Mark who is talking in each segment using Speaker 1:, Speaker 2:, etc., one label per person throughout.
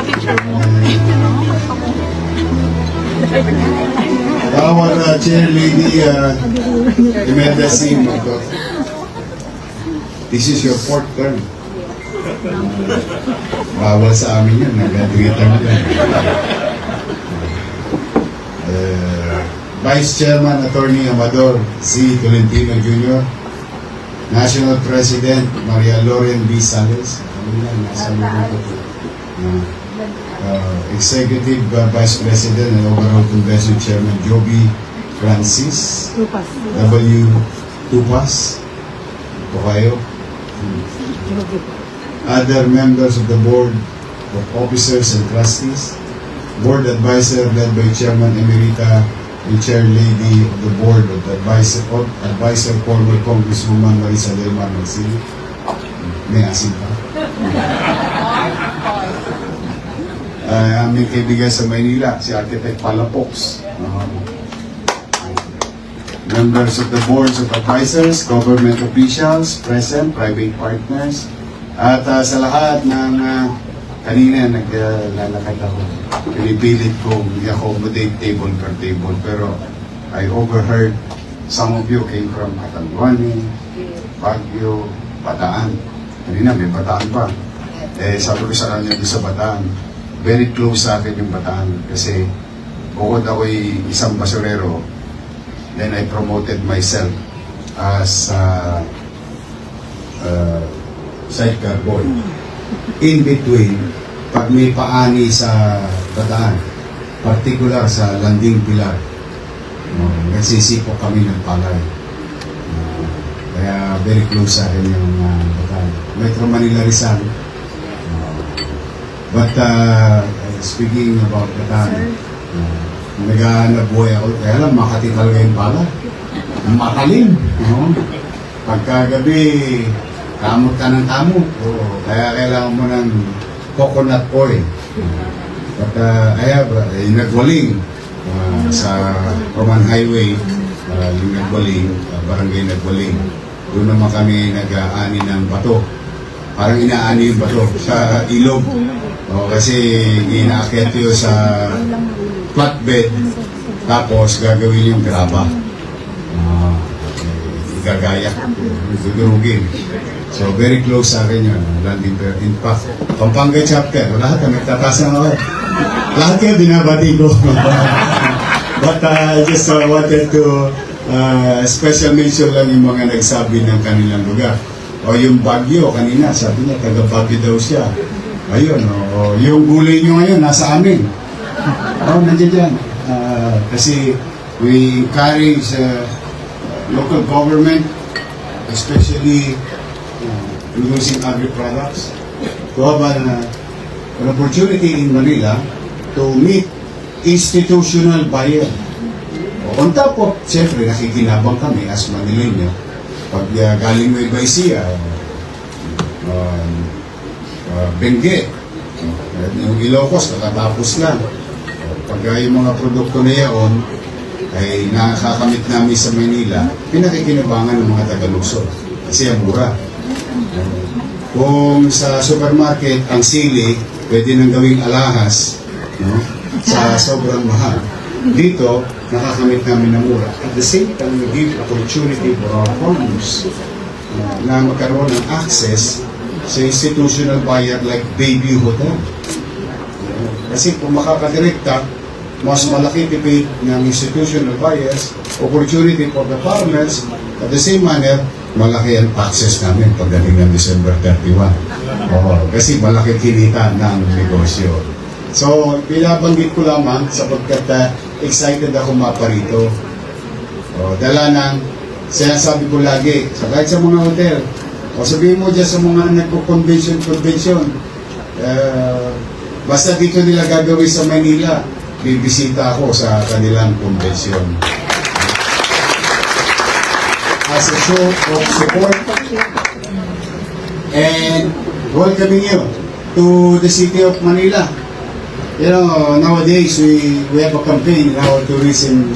Speaker 1: picture mo.
Speaker 2: Our chair lady, Imelda Singh, this is your fourth term. Bawal sa amin yan, nag-graduate na yan. Vice Chairman Attorney Amador C. Tolentino Jr., National President Maria Loren B. Sales, Executive Vice President and Overall Convention Chairman Joby Francis W. Tupas, Tokayo, other members of the Board of Officers and Trustees, Board Advisor led by Chairman Emerita and Chair Lady of the Board of Advisor former Congresswoman Marisa Del Mar Magsili. May asin pa. Aming kaibigan sa Maynila, si Architect Palapox. Members of the Boards of Advisors, Government Officials, present, private partners, at sa lahat ng kanina naglalakad ako. Pinipilit kong i-accommodate table per table, pero I overheard some of you came from Catanduanes, Baguio, Bataan. Kanina may Bataan pa. Sabi ko sa kanya doon sa Bataan, very close sa akin yung Bataan kasi bukod ako'y isang basurero, then I promoted myself as sidecar boy. In between, pag may paani sa Bataan, particular sa Landing Pilar, nagsisipok kami ng palay. Kaya very close sa akin yung Bataan. Metro Manila Rizal. But speaking about Bataan, nag-aanap buhay ako, kaya lang Makati talaga yung pala. Matalim. Pagkagabi, kamot ka ng kamot. Kaya kailangan mo ng coconut oil. But I have Nagwaling sa Roman Highway, yung Nagwaling, Barangay Nagwaling. Doon naman kami nag-aani ng bato. Parang inaani yung bato sa ilog. Kasi inaakyat yun sa flatbed, tapos gagawin yung graba. Gagaya. Gugurugin. So, very close sa akin yun. Landing Pilar. In fact, Pampanga chapter. Lahat na nagtataas na ako. Lahat kayo binabati ko. But I just wanted to special mention lang yung mga nagsabi ng kanilang lugar. O yung Baguio, kanina, sabi niya, taga Baguio daw siya. Ayun, yung gulay nyo ngayon, nasa amin. Nandiyan dyan. Kasi we encourage local government, especially producing agri-products, to have an opportunity in Manila to meet institutional buyer. On top of, siyempre, nakikinabang kami as Manileño. Pag galing mo Ibaisia, Benguet, yung Ilocos, nakatapos lang. Pag yung mga produkto na yaon ay nakakamit namin sa Manila, pinakikinabangan ng mga Tagalungsod kasi ang mura. Kung sa supermarket, ang sili, pwede nang gawing alahas, sa sobrang mahal. Dito, nakakamit namin ng mura. At the same time, we give opportunity for our farmers na magkaroon ng access sa institutional buyer like Baby Hotel. Kasi kung makakadirekta, mas malaki tipid ng institutional buyers, opportunity for the farmers, at the same manner, malaki ang taxes namin pagdating ng December 31. Kasi malaki kinita ng negosyo. So, pinabanggit ko lamang sapagkat excited ako maparito. Dala ng sinasabi ko lagi, kahit sa mga hotel, sabihin mo dyan sa mga nagpo-convention, basta dito nila gagawin sa Manila, bibisita ako sa kanilang convention. As a show of support and welcoming you to the city of Manila. You know, nowadays we have a campaign in our tourism,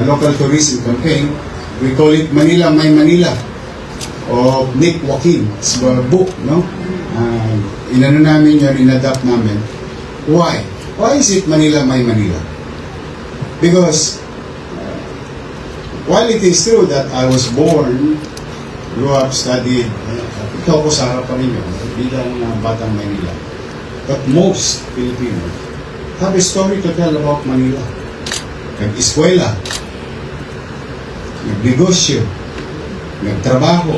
Speaker 2: local tourism campaign. We call it Manila, My Manila, of Nick Joaquin. It's a book, no? inano namin yun, inadapt namin. Why? Why is it Manila, my Manila? Because while it is true that I was born, grew up, studied, ito ako sa harapan ninyo, bilang batang Manila. But most Filipinos have a story to tell about Manila. Nag-eskwela, nagnegosyo, nagtrabaho.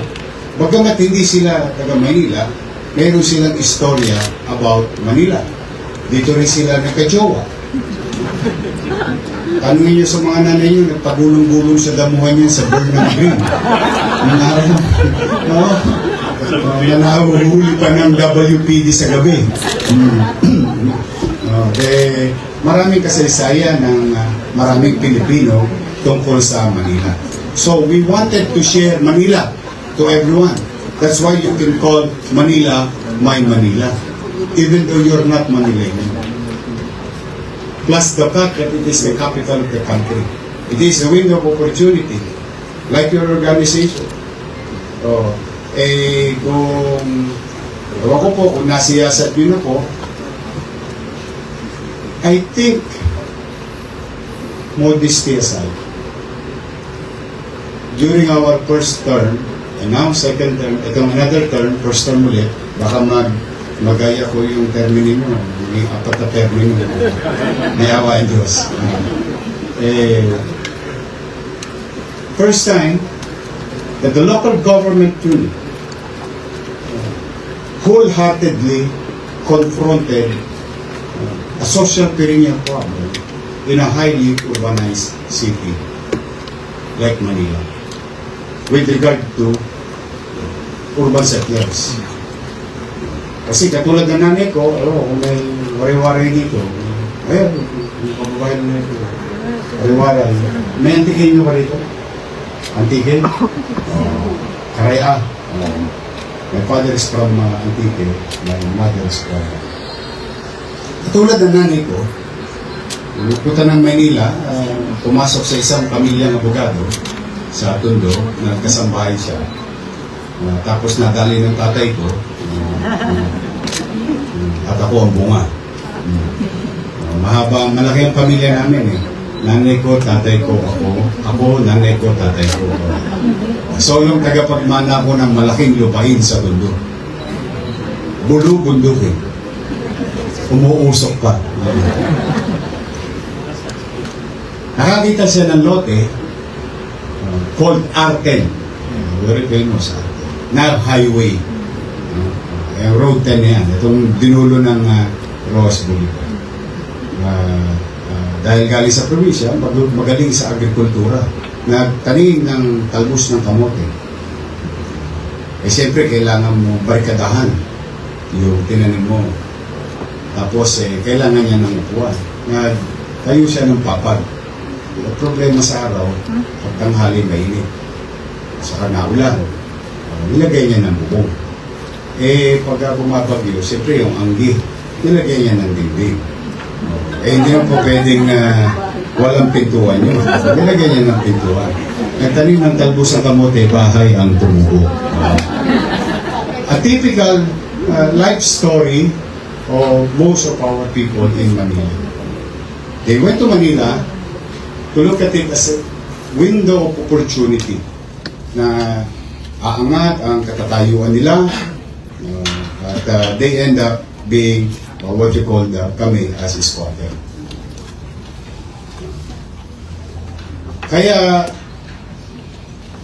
Speaker 2: Bagamat hindi sila taga Manila, meron silang istorya about Manila. Dito rin sila nagka-jowa. Tanungin nyo sa mga nanay nyo, nagpagulong-gulong sa damuhan yan sa Burnham Green. Nangarap. Nahuhuli pa ng WPD sa gabi. Maraming kasaysayan ng maraming Pilipino tungkol sa Manila. So we wanted to share Manila to everyone. That's why you can call Manila, my Manila. Even though you're not Manileño. Plus the fact that it is the capital of the country. It is a window of opportunity. Like your organization. Ewan ko po, kung nasiyasat yun ako, I think, modesty aside, during our first term, and now second term, itong another term, first term ulit, baka magaya ko yung termino mo, yung apat na termino mo, nayawa ang Diyos. First time that the local government unit wholeheartedly confronted a social perennial problem in a highly urbanized city like Manila with regard to urban settlers. Kasi katulad ng nanay ko, kung may wari-wari dito, ayun, yung kababayan na ito, wari-wari. May antikin nyo ba dito? Antikin? Karaya. My father is from Antique, my mother is from... Katulad ng nanay ko, pupunta ng Maynila, pumasok sa isang pamilyang abogado sa Tondo, nagkasambahay siya. Tapos nadali ng tatay ko, at ako ang bunga. Mahaba, malaki ang pamilya namin eh. Nanay ko, tatay ko, ako, nanay ko, tatay ko. So yung tagapagmana ko ng malaking lupain sa Tondo. Bulo-bundukin. Umuusok pa. Nakakita siya ng lote called Arten. Very famous Arten. Na highway. Road 10 yan. Itong dinulo ng Ross Boulevard. Dahil galing sa probinsya, magaling sa agrikultura. Nagtanim ng talbos ng kamote. Siyempre, kailangan mo barikadahan yung tinanim mo. Tapos, kailangan niya ng upuan. Tayo siya ng papag. Ang problema sa araw, pagtanghali mainit. Saka naulan. Nilagay niya ng bubong. Pagka bumabagyo, siyempre yung anggi, nilagay niya ng dingding. Hindi na po pwedeng walang pintuan yun. Nilagay niya ng pintuan. Nagtanim ng talbos ng kamote, bahay ang tumubo. A typical life story of most of our people in Manila. They went to Manila to look at it as a window of opportunity na aangat ang katatayuan nila at they end up being what you call kami as a squatter. Kaya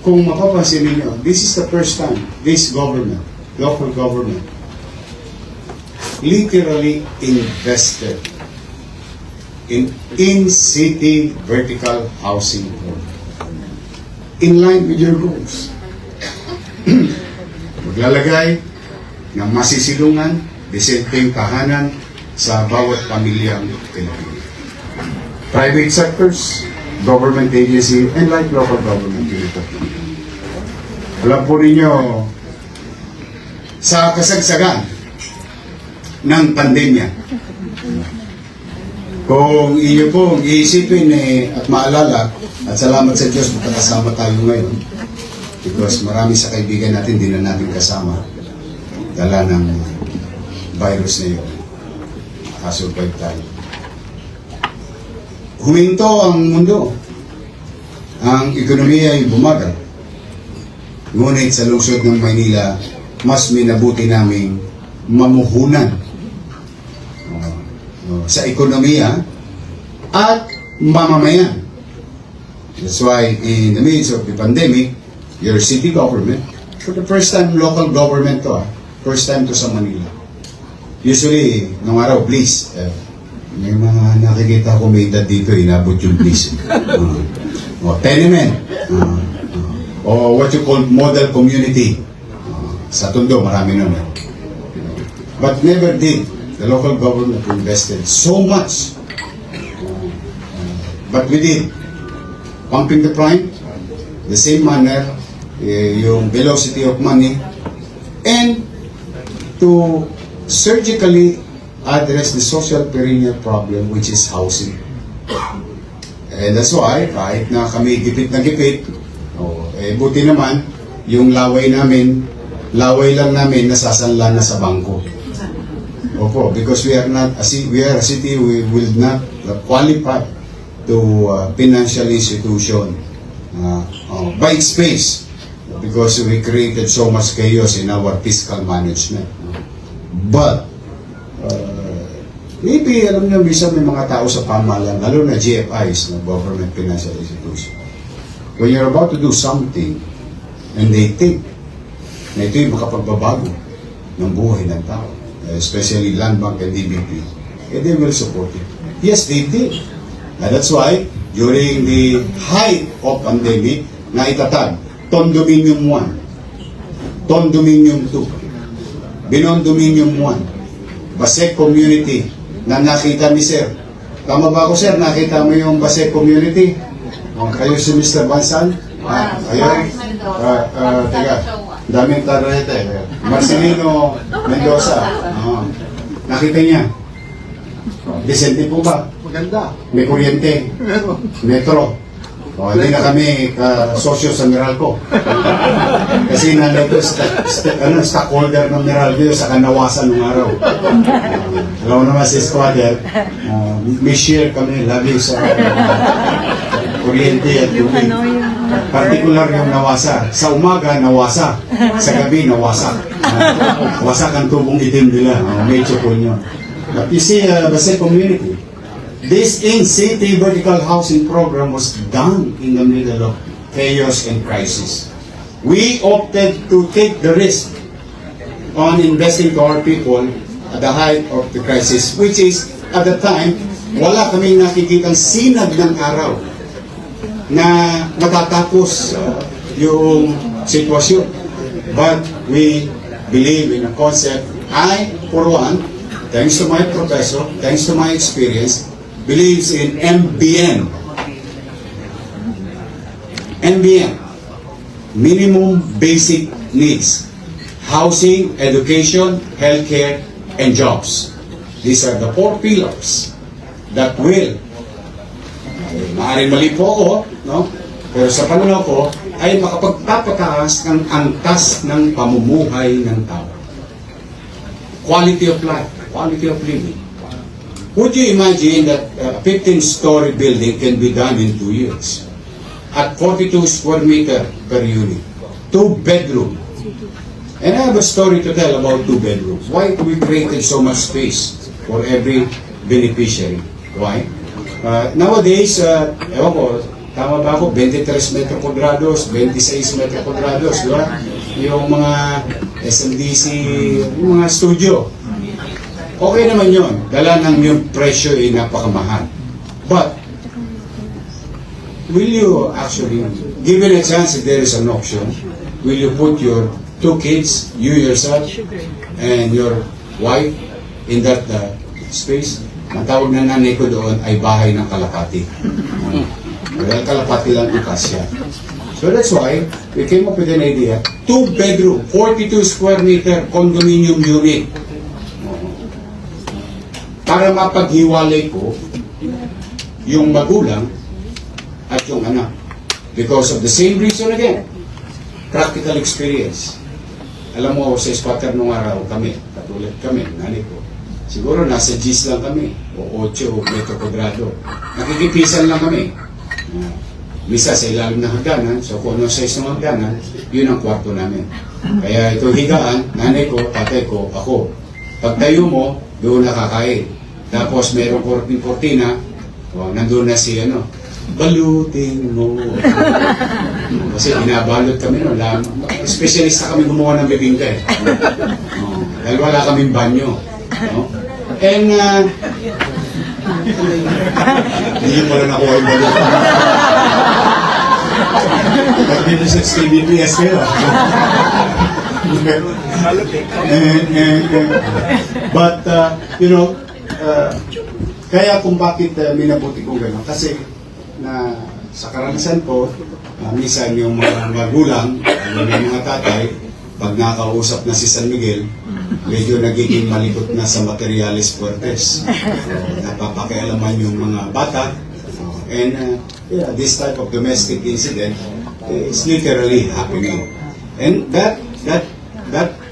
Speaker 2: kung mapapansin niyo, this is the first time this government, local government, literally invested in city vertical housing in line with your goals. Maglalagay ng masisilungan, disenteng tahanan sa bawat pamilyang Pilipino. Private sectors, government agency, and like local government. Alam po ninyo, sa kasagsagan ng pandemya, kung inyo pong iisipin at maalala, at salamat sa Diyos magkakasama tayo ngayon, because marami sa kaibigan natin, di na natin kasama, dala ng virus na yun. Nakasurvive tayo. Huminto ang mundo. Ang ekonomiya ay bumagal. Ngunit sa lungsod ng Maynila, mas minabuti naming mamuhunan sa ekonomiya at mamamayan. That's why in the midst of the pandemic, your city government, for the first time local government to, first time to sa Manila. Usually, nung araw, please, may mga nakikita ko may edad dito, inabot yung please. Tenement, o what you call model community. Sa Tondo, marami nun. But never did the local government invested so much. But we did. Pumping the prime, the same manner, yung velocity of money, and to surgically address the social perennial problem, which is housing. And that's why, kahit na kami gipit na gipit, buti naman, yung laway lang namin nasasanla na sa bangko. Opo, because we are a city, we will not qualify to financial institution by its space, because we created so much chaos in our fiscal management. But, maybe, alam niyo, minsan may mga tao sa pamahalaan, lalo na GFIs, na government financial institution. When you're about to do something, and they think na ito'y makapagbabago ng buhay ng tao, especially Land Bank and DBP, they will support it. Yes, they did. And that's why, during the height of pandemic, na itatag, Condominium 1, Condominium 2, Binondominium 1, Basek Community, na nakita ni Sir. Tama ba ako, Sir? Nakita mo yung Basek Community? Kayo si Mr. Bansan? Kayo? Tiga, daming tarete. Marcelino Mendoza. Nakita niya? Decente po ba?
Speaker 1: Maganda.
Speaker 2: May kuryente. Metro. Hindi na kami sosyo sa Meralco. Kasi nandito stockholder ng Meralco sa kanawasan ng araw. Alam mo naman si Squatter, may share kami lagi sa kuryente at tubig. Particular yung nawasa. Sa umaga, nawasa. Sa gabi, nawasa. Wasak ang tubong itim nila. Medyo po nyo. But you see, Basek Community, this in-city vertical housing program was done in the middle of chaos and crisis. We opted to take the risk on investing to our people at the height of the crisis, which is, at the time, wala kaming nakikitang sinag ng araw na matatapos yung sitwasyon. But we believe in a concept. I, for one, thanks to my professor, thanks to my experience, believes in MBN. MBN, minimum basic needs. Housing, education, healthcare, and jobs. These are the 4 pillars that will, maaaring mali po ako, no? Pero sa pananaw ko, ay makapagpapataas ng angkas ng pamumuhay ng tao. Quality of life, quality of living. Would you imagine that a 15-story building can be done in 2 years? At 42 square meter per unit. 2 bedroom. And I have a story to tell about 2 bedrooms. Why we created so much space for every beneficiary? Why? Nowadays, ewan ko, tama ba ako, 23 metro kwadrados, 26 metro kwadrados, di ba? Yung mga SMDC, yung mga studio. Okay naman yun. Dala ng yung presyo ay napakamahal. But, will you actually, given a chance if there is an option, will you put your 2 kids, you yourself, and your wife in that space? Ang tawag na nanay ko doon ay bahay ng kalapati. Dahil kalapati lang ang kasya. So that's why we came up with an idea, 2 bedroom, 42 square meter condominium unit. Para mapaghiwalay ko yung magulang at yung anak. Because of the same reason again, practical experience. alam mo, sa squatter nung araw kami, katulad kami, nanay ko, siguro nasa G's lang kami, o 8 o metro kwadrado. Nakikipisan lang kami. Misa sa ilalim ng hagdanan, so kung ano size ng hagdanan, yun ang kwarto namin. Kaya ito higaan, nanay ko, tatay ko, ako. Pag tayo mo, doon nakakain. Tapos merong kortina, nandun na si balutin mo. Kasi binabalot kami, specialist na kami gumawa ng bibingka eh. Dahil wala kaming banyo. And, hindi nyo pala nakuha yung balot. Nag-business KBPS kayo. But, kaya kung bakit minabuti ko gano'n, kasi na sa karanasan ko, minsan yung mga magulang, yung mga tatay, pag nakausap na si San Miguel, medyo nagiging malikot na sa materialis fuertes. Napapakialaman yung mga bata. And this type of domestic incident is literally happening. And that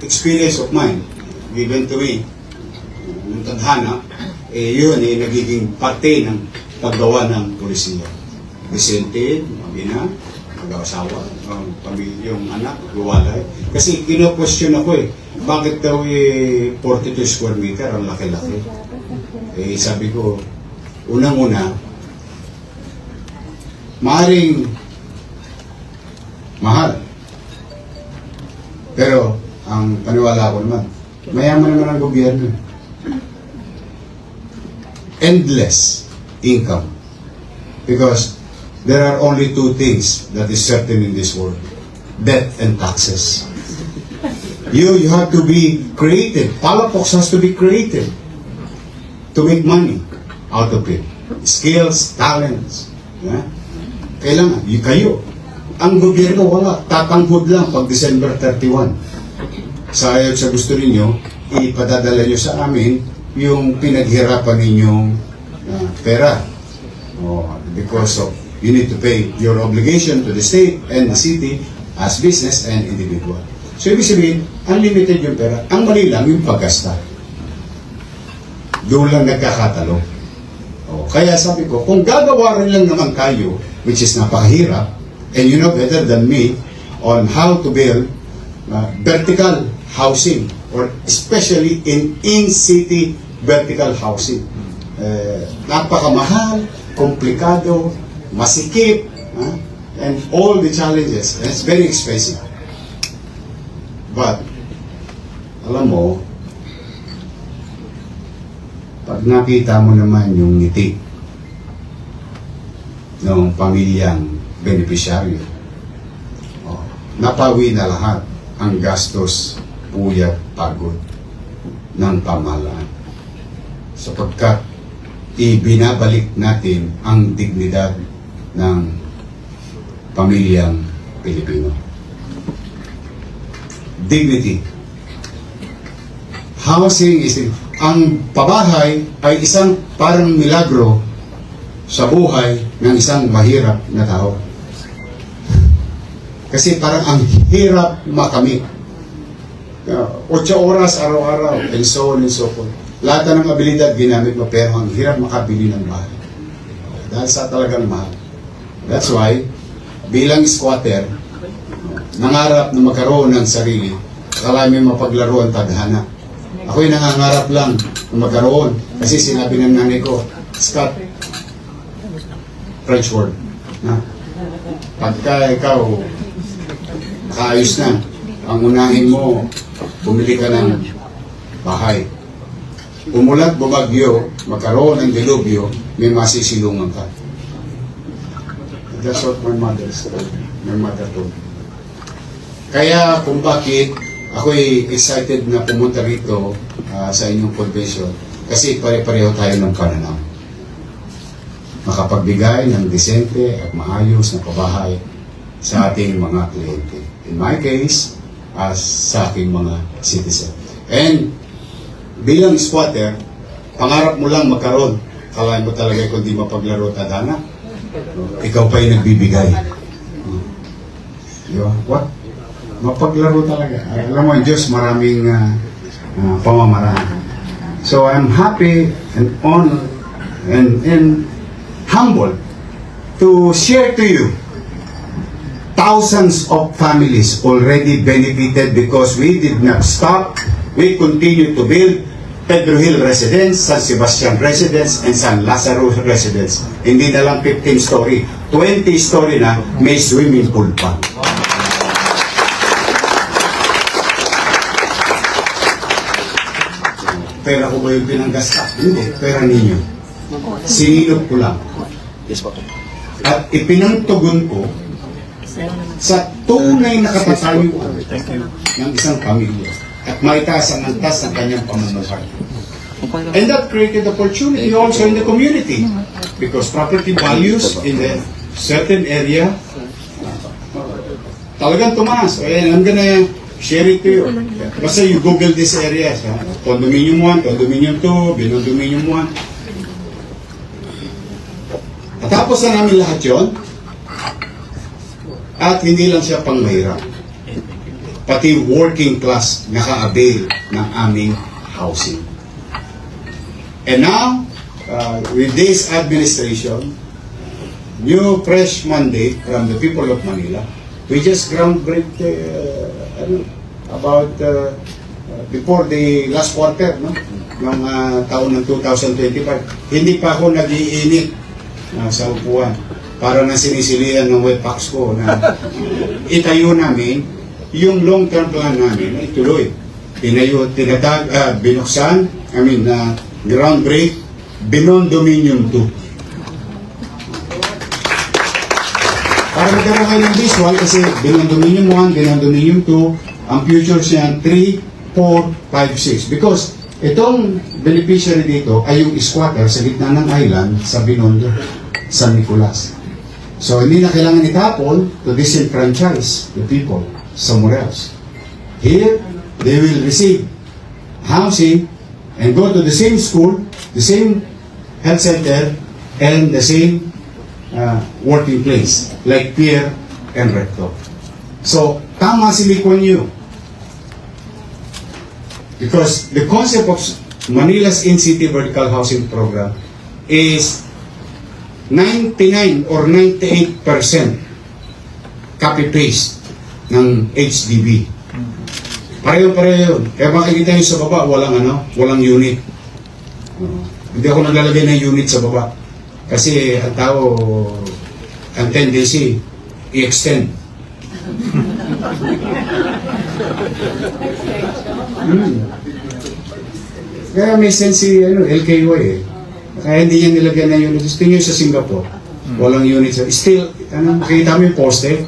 Speaker 2: experience of mine, given to me, yung tadhana, yun nagiging parte ng paggawa ng polisiya. Vicente, mag-ina, mag-asawa, yung anak, guwalay. Kasi kino-question ako bakit daw 42 square meter, ang laki-laki? Sabi ko, unang-una, maaaring mahal. Pero, ang paniwala ko naman, mayaman naman ang gobyerno. Endless income. Because there are only two things that is certain in this world. Debt and taxes. You have to be creative. Palafox has to be creative to make money out of it. Skills, talents. Yeah? Kailangan, kayo. Ang gobyerno wala. Tatanghod lang pag December 31. Sa gusto ninyo, ipadadala nyo sa amin yung pinaghirapan ninyong pera. Because of, you need to pay your obligation to the state and the city as business and individual. So, ibig sabihin, unlimited yung pera. Ang mali lang yung paggasta. Doon lang nagkakatalo. Kaya sabi ko, kung gagawa rin lang naman kayo, which is napakahirap, and you know better than me on how to build vertical housing, or especially in-city vertical housing. Napakamahal, komplikado, masikip, and all the challenges. And it's very expensive. But, alam mo, pag nakita mo naman yung ngiti ng pamilyang benepisyaryo, napawi na lahat ang gastos, puyat, pagod ng pamahalaan. Sapagkat ibinabalik natin ang dignidad ng pamilyang Pilipino. Dignity. Housing is ang pabahay ay isang parang milagro sa buhay ng isang mahirap na tao. Kasi parang ang hirap makamit. 8 oras araw-araw and so on and so forth. Lahat ng abilidad ginamit mo pero ang hirap makabili ng bahay. Dahil sa talagang mahal. That's why, bilang squatter, nangarap na magkaroon ng sarili, kalami mapaglaro ang tadhana. Ako'y nangangarap lang na magkaroon kasi sinabi ng nanay ko, Scott, French word, na pagka ikaw nakaayos na, ang unahin mo, bumili ka ng bahay. Umulat, bumagyo, magkaroon ng dilubyo, may masisilungan ka. That's what my mother told me. Kaya kung bakit ako'y excited na pumunta rito sa inyong convention, kasi pare-pareho tayo ng pananaw. Makapagbigay ng disente at maayos na pabahay sa ating mga kliyente. In my case, as sa aking mga citizen. And bilang squatter, pangarap mo lang magkaroon. Kalahin mo talaga kung di mapaglaro tadhana, ikaw pa yung nagbibigay. What? Mapaglaro talaga. Alam mo, ang Diyos maraming pamamaraan. So I'm happy and honored and humbled to share to you thousands of families already benefited because we did not stop. We continue to build Pedro Hill Residence, San Sebastian Residence, and San Lazaro Residence. Hindi na lang 15 story, 20 story na may swimming pool pa. Pera ko ba yung pinanggasta? Hindi, pera ninyo. Sinilot ko lang. At ipinangtugon ko sa tunay na katatayuan ng isang pamilya at maitaas ang antas ng kanyang pamumuhay. And that created opportunity also in the community because property values in a certain area talagang tumaas. Ayan, I'm gonna share it to you. Basta you Google this area. Condominium 1, Condominium 2, Binondominium 1. Natapos na namin lahat yon. At hindi lang siya pang mahirap. Pati working class naka-avail ng aming housing. And now, with this administration, new fresh mandate from the people of Manila, we just groundbreak about before the last quarter ng taon ng 2025. Hindi pa ako nag-iinit sa upuan para na sinisilihan ng webpacks ko na itayo namin yung long-term plan namin na ituloy. Binuksan, groundbreak, Binondominium 2. Para magkaroon kayo ng visual kasi Binondominium 1, Binondominium 2, ang futures niyan 3, 4, 5, 6. Because itong beneficiary dito ay yung squatter sa gitna ng island sa Binondo, San Nicolas. So hindi na kailangan itapon to disenfranchise the people somewhere else. Here, they will receive housing and go to the same school, the same health center, and the same working place, like Pierre and Recto. So, tama si Lee Kuan Yew. Because the concept of Manila's in-city vertical housing program is 99 or 98% copy-paste ng HDB. Pareho-pareho yun. Kaya makikita nyo sa baba, walang unit. Hindi ako naglalagay ng unit sa baba. Kasi ang tao, ang tendency, i-extend. Kaya may sense si LKY eh. Kaya hindi niya nilagyan ng unit. Gusto nyo sa Singapore, walang unit. Still, makikita mo yung poste.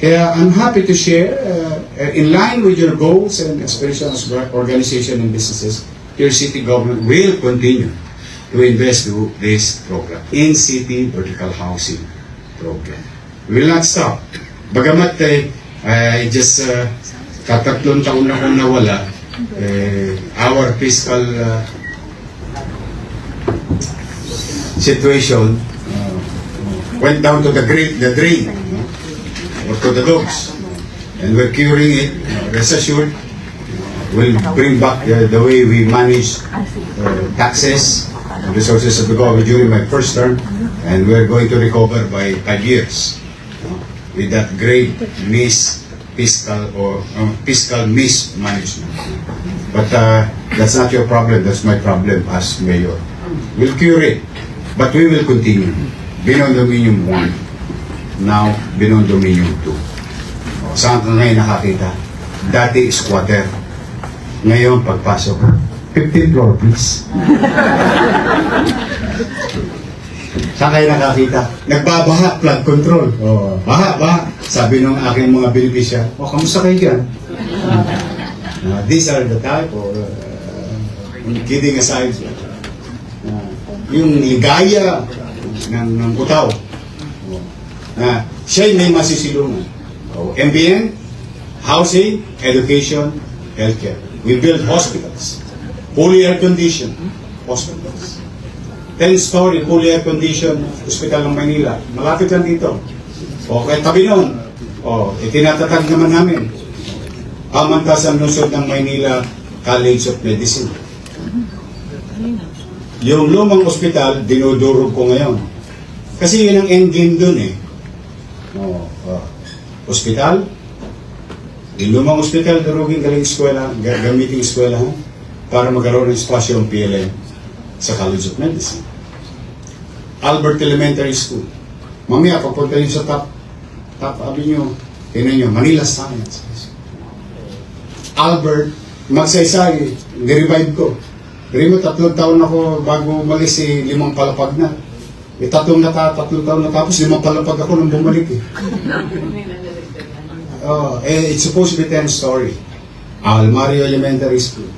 Speaker 2: Kaya I'm happy to share, in line with your goals and aspirations of organization and businesses, your city government will continue to invest to this program, in-city vertical housing program. We will not stop. Bagamat just katatlong taon na kung nawala, our fiscal situation went down to the drain or to the dogs, and we're curing it. Rest assured, we'll bring back the way we manage taxes and resources of the government during my first term, and we're going to recover by 5 years with that great fiscal mismanagement. But that's not your problem, that's my problem as mayor. We'll cure it, but we will continue. Binondominium 1, now Binondominium 2. Saan ka ngayon nakakita? Dati squatter. Ngayon pagpasok, 15th floor please. Saan kayo nakakita? Nagbabaha, flood control. Baha. Sabi ng aking mga beneficiary, kamusta kayo dyan? These are the type of, kidding aside, yung ligaya ng Butaw. Siya'y may masisilungan. MBN, housing, education, healthcare. We build hospitals, fully air-conditioned hospitals. 10-story, fully air-conditioned hospital ng Manila. Malapit lang dito. Okay, tabi nun, Itinatatag naman namin. Pamantasan lungsod ng Maynila College of Medicine. Yung lumang ospital, dinudurog ko ngayon. Kasi yun ang endgame dun eh. Ospital, yung lumang ospital, durugin galing eskwela, gamitin eskwela para magkaroon ng espasyo ang PLM sa College of Medicine. Albert Elementary School. Mamaya, papunta yun sa top avenue. Tingnan nyo, Manila Science. Albert, magsaysay, nirevive ko. Pero mo, 3 taon ako bago umalis, 5 palapag na. 3 taon natapos, 5 palapag ako nung bumalik eh. It's supposed to be 10-story. Almario Elementary School.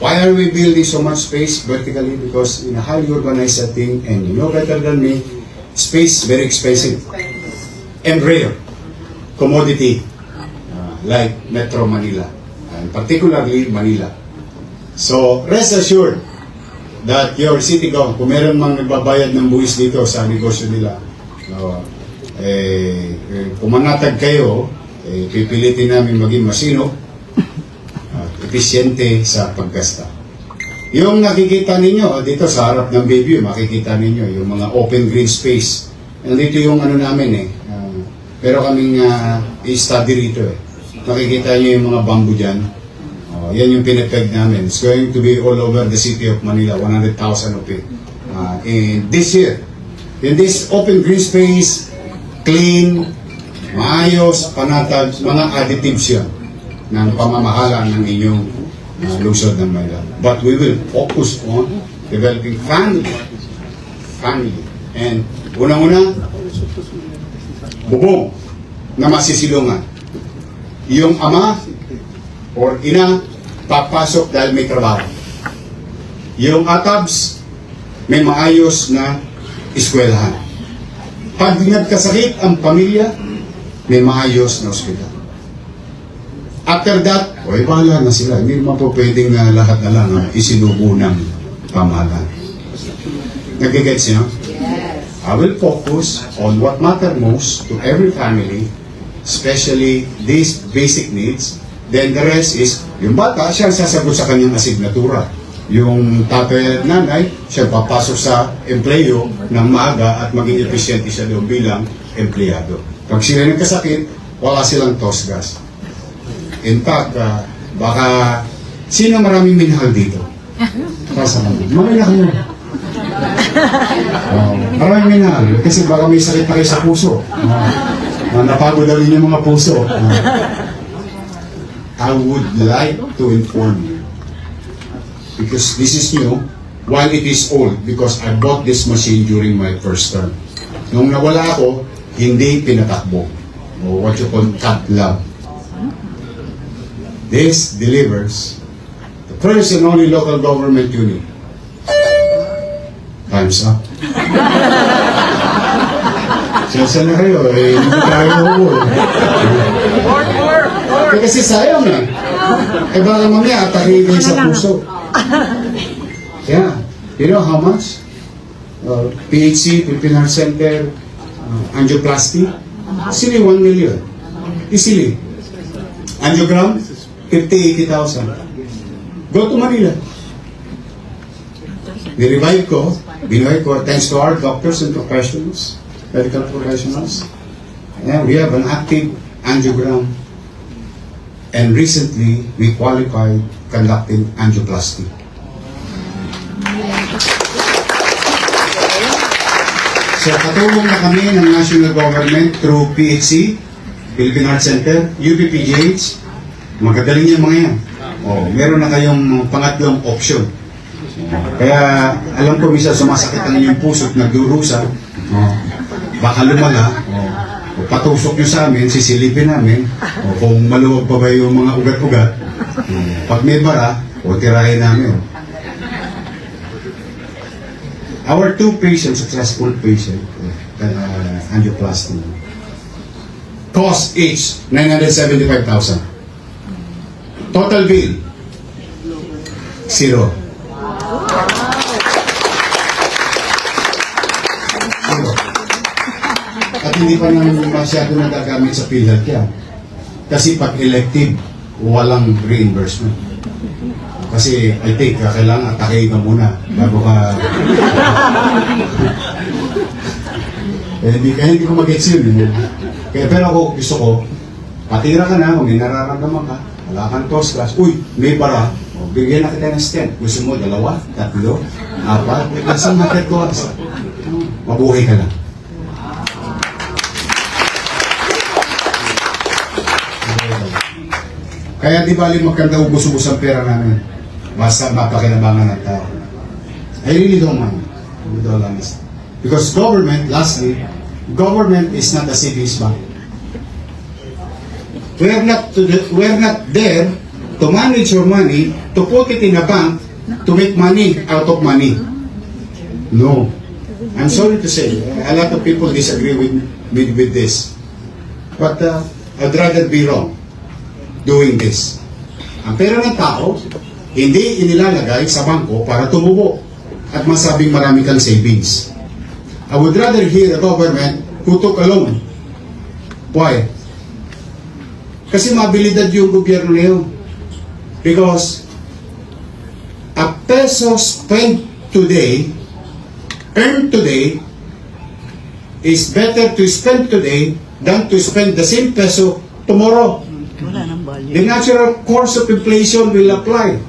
Speaker 2: Why are we building so much space vertically? Because in a highly urbanized setting, and you know better than me, space very expensive and rare commodity like Metro Manila, and particularly Manila. So rest assured that your city government, kung meron mang nagbabayad ng buwis dito sa negosyo nila, kung manatag kayo, pipilitin namin maging masino at episyente sa paggasta. Yung nakikita ninyo dito sa harap ng Bayview, makikita ninyo yung mga open green space. Nandito yung ano namin pero kaming i-study rito eh. Makikita nyo yung mga bamboo dyan. Yan yung pinapeg namin. It's going to be all over the city of Manila, 100,000 of it. In this year, in this open green space, clean, maayos, panatag, mga additives yan ng pamamahala ng inyong lungsod ng Manila. But we will focus on developing family. And unang-una, bubong na masisilungan. Yung ama or ina, papasok dahil may trabaho. Yung atabs, may maayos na eskwelahan. Pag nagkasakit ang pamilya, may maayos na ospital. After that, bahala na sila. Hindi naman po pwedeng lahat na lang isinubo ng pamahalaan. Nagigets niyo? Yes. I will focus on what matter most to every family, especially these basic needs. Then the rest is, yung bata, siya sasagot sa kanyang asignatura. Yung tatay at nanay, siya papasok sa empleyo ng maaga at maging epesyente siya doon bilang empleyado. Pag sila nagkasakit, wala silang tosgas. In fact, baka, sino maraming minahal dito? Marami na kayo. Maraming minahal. Kasi baka may sakit pa kayo sa puso. Napagod daw yung mga puso. I would like to inform you, because this is new, while it is old, because I bought this machine during my first term. Nung nawala ako, hindi pinatakbo, o what you call cat lab. This delivers the first and only local government unit. Time's up. Saan na kayo? Hindi tayo ako. Kasi sayang eh. Baka mamaya atake kayo sa puso. Yeah. You know how much? PHC, Philippine Heart Center, angioplasty, easily 1 million. Easily. Angiogram, 50,000, 80,000. Go to Manila. Ni-revive ko, binuhay ko, thanks to our doctors and professionals, medical professionals. And we have an active angiogram. And recently, we qualified conducting angioplasty. So, katulong na kami ng national government through PHC, Philippine Heart Center, UPPGH. Magagaling yung mga yan. Meron na kayong pangatlong option. Kaya, alam ko minsan sumasakit ang inyong puso at nagdurusa. Baka lumala. Patusok nyo sa amin, sisilipin namin. Kung maluwag pa ba yung mga ugat-ugat, pag may bara, tirahin namin. Our 2 patients, successful patient, angioplasty, cost each 975,000. Total bill, 0. At At hindi pa naman masyado nagagamit sa PhilHealth yan. Kasi pag elective, walang reimbursement. Kasi I think kailangan atakein ka muna bago ka... hindi ko mag-gets yun. Pero ako gusto ko, patira ka na, kung may nararamdaman ka, wala kang toast class, uy, may bara, o, bigyan na kita ng stent. Gusto mo, 2, 3, 4, isang matet ko, mabuhay ka lang. Kaya di bali magkanda ubus-ubus ang pera namin. Basta mapakinabangan ng tao. I really don't mind. With all honesty. Because government, lastly, government is not a savings bank. We're not there to manage your money, to put it in a bank, to make money out of money. No. I'm sorry to say, a lot of people disagree with this. But I'd rather be wrong doing this. Ang pera ng tao, hindi inilalagay sa bangko para tumubo at masabing marami kang savings. I would rather hear a government who took a loan. Why? Kasi mabilidad yung gobyerno na yun. Because a peso spent today, earned today, is better to spend today than to spend the same peso tomorrow. The natural course of inflation will apply.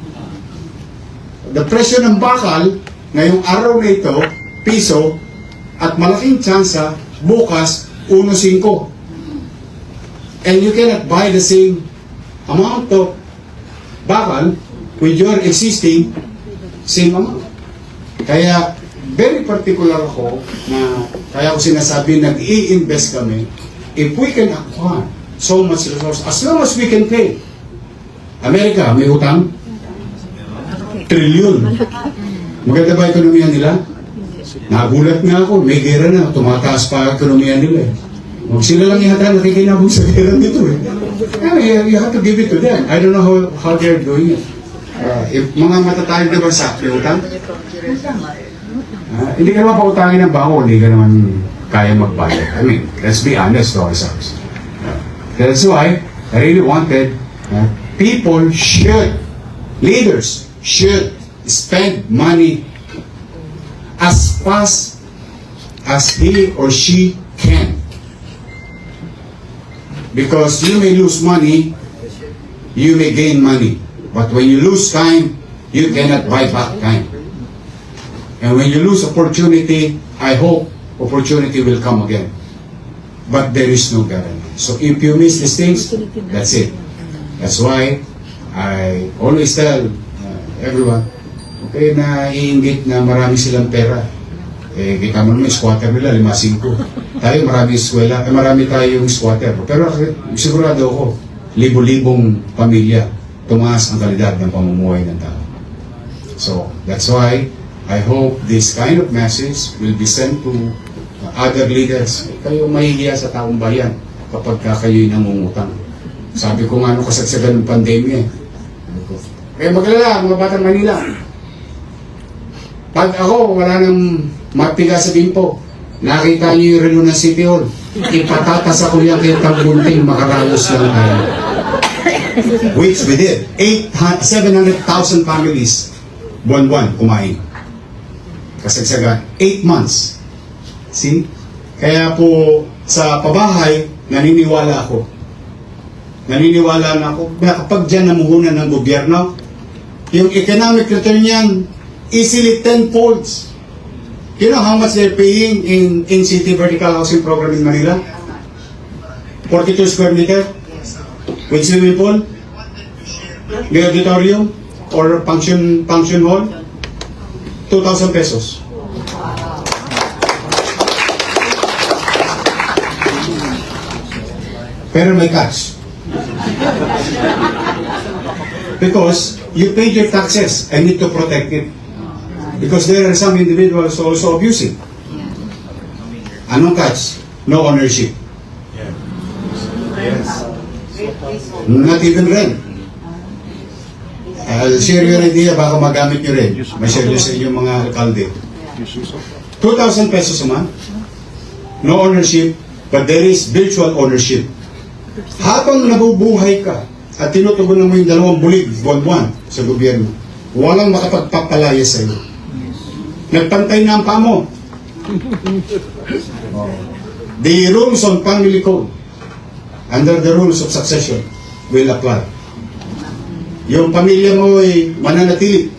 Speaker 2: The presyo ng bakal ngayong araw na ito, piso, at malaking tsansa bukas 1.5. And you cannot buy the same amount of bakal with your existing same amount. Kaya very particular ako na kaya ko sinasabi nag-i-invest kami if we can acquire so much resource as long as we can pay. Amerika, may utang? Trilyon. Maganda ba ekonomiya nila? Nagulat nga ako, may gera na, tumataas pa ang ekonomiya nila eh. Huwag sila lang yata nakikinabong sa gera nito eh. You have to give it to them. I don't know how they're doing it. If mga matatayang na bansa, may utang? Hindi ka naman pautangin ng bako, hindi ka naman kaya magbayad. I mean, let's be honest to ourselves. That's why I really wanted people should, leaders should spend money as fast as he or she can. Because you may lose money, you may gain money. But when you lose time, you cannot buy back time. And when you lose opportunity, I hope opportunity will come again. But there is no guarantee. So if you miss these things, that's it. That's why I always tell everyone, okay, na iinggit na marami silang pera. Eh, kita mo naman, squatter nila, 5-5. Tayo, marami eskwela, marami tayong squatter. Pero sigurado ako, libo-libong pamilya, tumaas ang kalidad ng pamumuhay ng tao. So, that's why I hope this kind of message will be sent to other leaders. Kayo mahihiya sa taong bayan kapag kayo'y nangungutang. Sabi ko nga nung kasagsagan ng pandemya. Kaya maglala, mga batang Manila. Pag ako, wala nang mapiga sa bimpo, nakita niyo yung relo ng City Hall, ipatatas ako yan kayo tangbunting, makaralos lang tayo. Which we did. 700,000 families, buwan-buwan, kumain. Kasagsagan, 8 months. See? Kaya po, sa pabahay, naniniwala ako. Naniniwala na ako, kapag dyan namuhunan ng gobyerno, yung economic return niyan, easily 10 folds. You know how much they're paying in city vertical housing program in Manila? 42 square meter with swimming pool, the auditorium or function hall, 2,000 pesos. Pero may catch. Because you paid your taxes, I need to protect it. Because there are some individuals also abusing. Anong catch? No ownership.
Speaker 1: Yes.
Speaker 2: Not even rent. I'll share your idea, baka magamit nyo rin. May-share nyo sa inyong mga alkalde. 2,000 pesos a month. No ownership, But there is virtual ownership. Habang nabubuhay ka at tinutugunan mo yung 2 bulig buwan-buwan sa gobyerno, walang makapagpapalaya sa iyo. Nagpantay na ang pamo. The rules on family code under the rules of succession will apply. Yung pamilya mo ay mananatili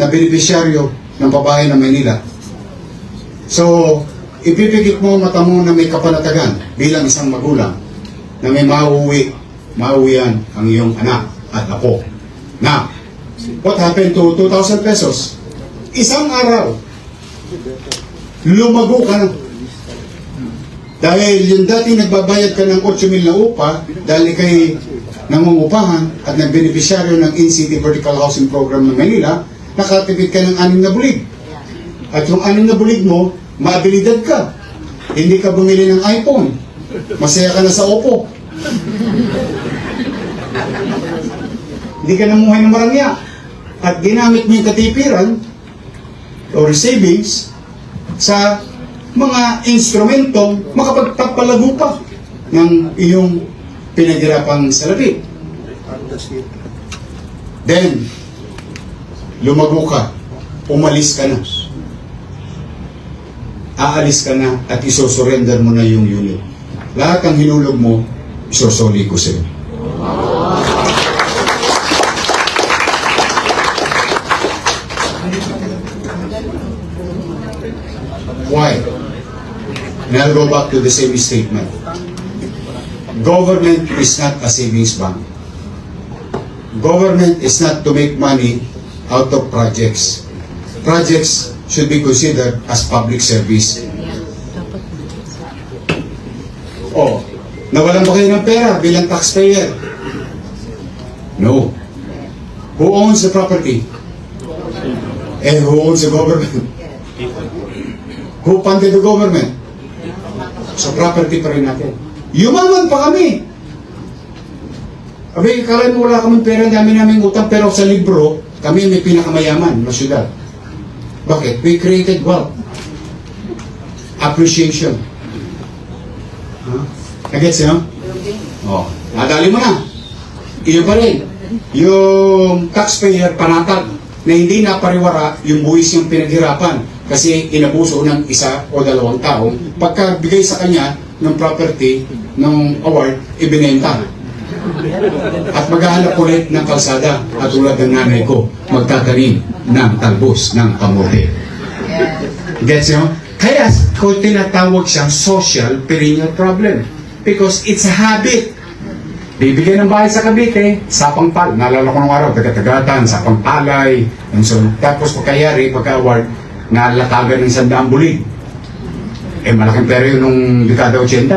Speaker 2: na benepisyaryo ng babae ng Maynila. So, ipipigit mo mata mo na may kapanatagan bilang isang magulang na may mauwian ang iyong anak at apo. Na, what happened to 2,000 pesos? Isang araw, lumago ka na. Dahil yung dati nagbabayad ka ng 8,000 na upa, dahil kay nangungupahan at nagbenepisyaryo ng in-city vertical housing program ng Manila, nakatipid ka ng 6 na bulig. At yung 6 na bulig mo, maabilidad ka. Hindi ka bumili ng iPhone. Masaya ka na sa Oppo. Hindi ka namuhay ng marangya. At ginamit mo yung katipiran or savings sa mga instrumentong makapagpapalago pa ng iyong pinaghirapang salapi. Then, lumago ka, umalis ka na. Aalis ka na at isosurrender mo na yung unit. Lahat ng hinulog mo, isosoli ko sa'yo. Why? And I'll go back to the same statement. Government is not a savings bank. Government is not to make money out of projects. Projects should be considered as public service. Oh, nawalan ba kayo ng pera bilang taxpayer? No. Who owns the property? And who owns the government? Who funded the government? So property pa rin natin. Yumaman pa kami. Abi, kala mo wala kaming pera, dami namin utang, pero sa libro, kami may pinakamayaman na syudad. Bakit? We created wealth. Appreciation. Huh? Nagets nyo? Oh, nadali mo na. Iyo pa rin. Yung taxpayer panatag na hindi napariwara yung buwis yung pinaghirapan kasi inabuso ng 1 o 2 tao pagkabigay sa kanya ng property ng award, ibinenta. At maghahanap ulit ng kalsada at tulad ng nanay ko, magtatanim ng talbos ng kamote. Gets nyo? Kaya ko tinatawag siyang social perennial problem because it's a habit. Bibigyan ng bahay sa Cavite, sapang pal. Naalala ko ng araw, taga-tagatan, sapang palay. And so, tapos pagkayari, pagka-award, nalatagan ng 100 bulig. Eh, malaking pera yun nung dekada 80.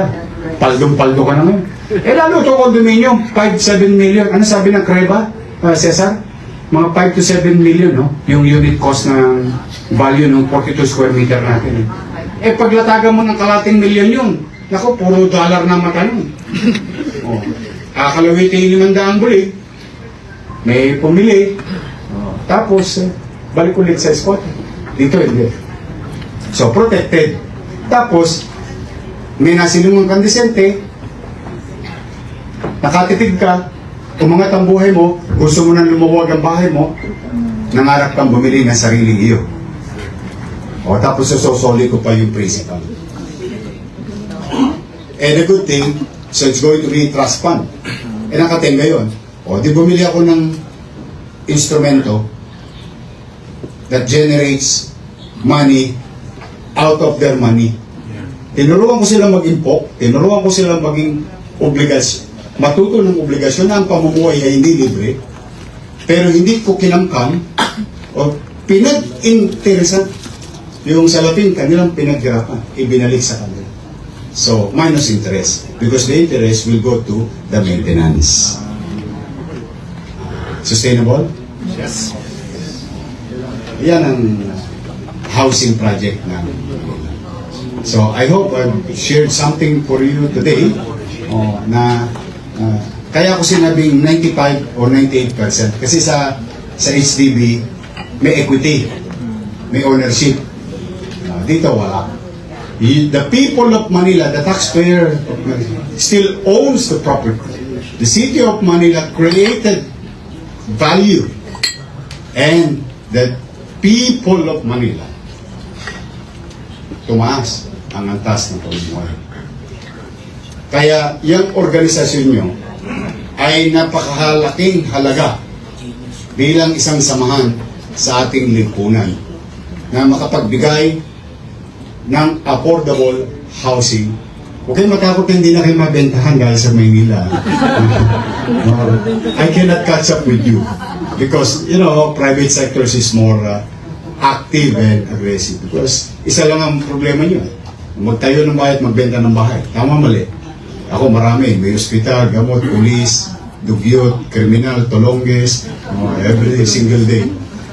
Speaker 2: Paldong-paldo ka naman. Eh, lalo ito condominium, 5-7 million. Ano sabi ng Creba, Cesar? Mga 5 to 7 million, no? Yung unit cost ng value ng 42 square meter natin. Eh, paglatagan mo ng kalating milyon yun, naku, puro dollar na mata nun. Oh. Kakalawitin yung 500 bulig, may pumili, tapos balik ulit sa spot. Dito hindi. So protected. Tapos may nasilungan kang disente, nakatipid ka, umangat ang buhay mo, gusto mo nang lumuwag ang bahay mo, nangarap kang bumili ng sariling iyo. O tapos susosoli ko pa yung principal. And a good thing, so it's going to be trust fund. Eh nakatenga yun. O di bumili ako ng instrumento that generates money out of their money. Tinuruan ko sila mag-impok, tinuruan ko sila maging obligasyon, matuto ng obligasyon na ang pamumuhay ay hindi libre, pero hindi ko kinamkam o pinag-interesan yung salapin kanilang pinaghirapan, ibinalik sa kanila. So, minus interest. Because the interest will go to the maintenance. Sustainable?
Speaker 1: Yes.
Speaker 2: Yan ang housing project namin. So, I hope I've shared something for you today na kaya ko sinabing 95 or 98%. Kasi sa HDB, may equity, may ownership. Dito wala. The people of Manila, the taxpayer of Manila, still owns the property. The city of Manila created value, and the people of Manila tumaas ang antas ng pamumuhay. Kaya yung organisasyon nyo ay napakahalaking halaga bilang isang samahan sa ating lipunan na makapagbigay ng affordable housing. Huwag kayong matakot na hindi na kayo mabentahan dahil sa Maynila. I cannot catch up with you because, you know, private sectors is more active and aggressive because isa lang ang problema nyo. Magtayo ng bahay at magbenta ng bahay. Tama, mali. Ako marami. May hospital, gamot, police, dugyot, kriminal, tolongges, every single day.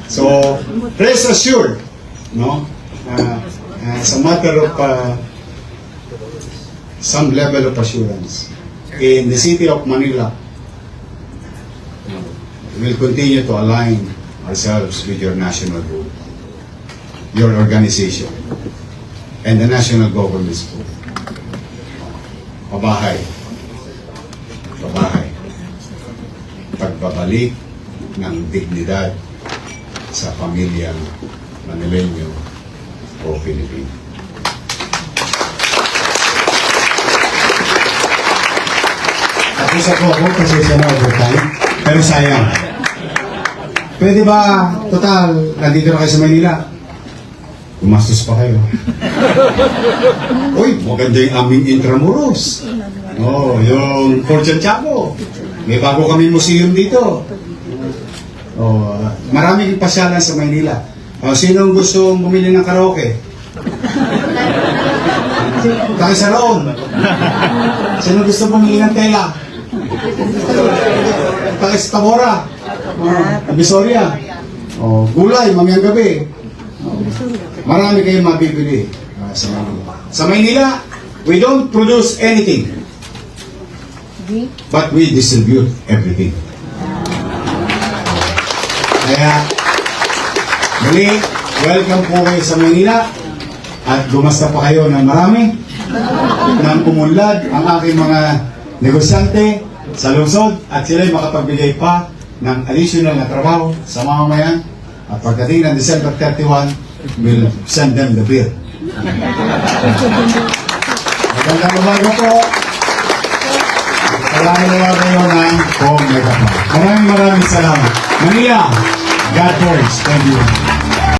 Speaker 2: So, rest assured, no? As a matter of some level of assurance, in the city of Manila, we will continue to align ourselves with your national goal, your organization, and the national government's goal. Pabahay. Pabahay. Pagbabalik ng dignidad sa pamilyang Manileño o Pilipino. Tapos ako, pasensya na overtime, pero sayang. Pwede ba, total, nandito na kayo sa Manila, gumastos pa kayo. Uy, maganda yung aming Intramuros. Oh, yung Fortune Chapo. May bago kami museum dito. Oh, maraming pasyalan sa Maynila. Oh, sino gusto bumili ng karaoke? Tayo sa roon. Sino gusto bumili ng tela? Tayo sa Tabora. Abisoria. Oh, gulay, mamayang gabi. Oh, marami kayong mabibili sa Maynila. Sa Maynila, we don't produce anything. But we distribute everything. Kaya, muli, welcome po kayo sa Manila at gumasta pa kayo ng marami nang umunlad ang aking mga negosyante sa lungsod at sila'y makapagbigay pa ng additional na trabaho sa mamamayan at pagdating ng December 31, we'll send them the bill. Magandang umaga po. Salamat kayo ng Kong Megapon. Maraming salamat. Manila, God bless. Thank you.